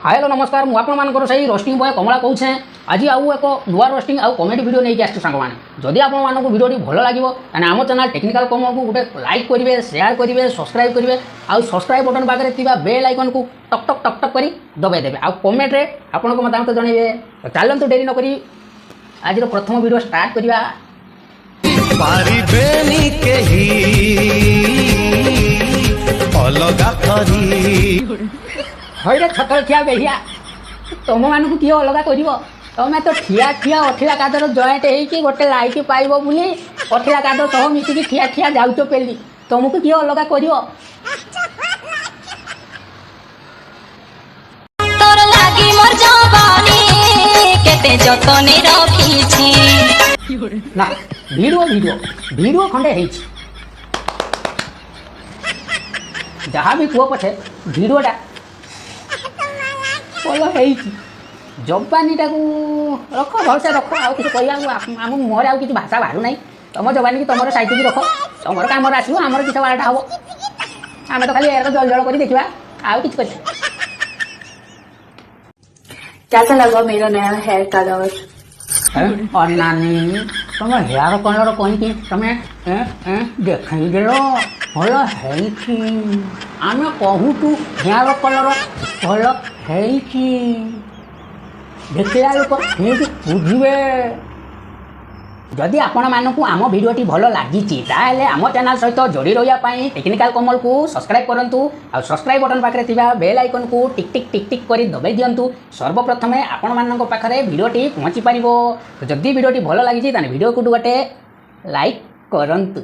Hello नमस्कार मु आपमनकर सही रोस्टिंग बॉय कमला कहूँ। आज आउ एक नुआ रोस्टिंग आउ कमेडी वीडियो नहीं आसू सांग मैंने जदि आपको वीडियो भल लगे आम चैनल टेक्निकल कमल को गोटे लाइक करेंगे शेयर करेंगे सब्सक्राइब करेंगे आउ सब्सक्राइब बटन पाखे थी बेल आइकन को टक टक टक टक कर दबाई देवे आउ कमेंट रे आपण मतामत जनइबे। चलतु डेरी नक आज प्रथम वीडियो स्टार्ट करवा। हईरे छतर ठिया बेहिया तुम मानक किए अलग कर तुम्हें तो ठिया ठिया अठिला कादर जॉइंट हो गोटे लाइट पाइब बोली अठिला काद सह मिसिकी ठिया ठिया जाऊच पेली तुमको किए अलग कर ना वीडियो वीडियो वीडियो खंडे जहाँ भी कह पछे वीडियोटा भल जबानीटा को रख भलसे रख आउ कि आम मोर आउ कि भाषा बाहर ना तुम जबानी की तुम साइड रख तुम कम आसो आमर किस बारटा हम आम तो खाली जल जल कर देखा आउ कि कैसा लगा मेरा नया हेयर कलर? और नानी तुम हेयर कलर कहीं तुम्हें देख देल भल आम कहूँ तू हेयर कलर भल देखला लोक बुझे। जदि आपण मानक आम भिडियोटी भल लगी आम चैनल सहित जोड़ी रही टेक्निकल कमल को सब्सक्राइब करूँ आ सब्सक्राइब बटन पाखे थी बेल आइकन को टिक टिक टिक टिक कर दबाई दिंतु। सर्वप्रथम आपण मान पाखे भिडियोटी पहुँची पार। जदि भिडियोटी भल लगी भिडियो को गोटे लाइक करंतु।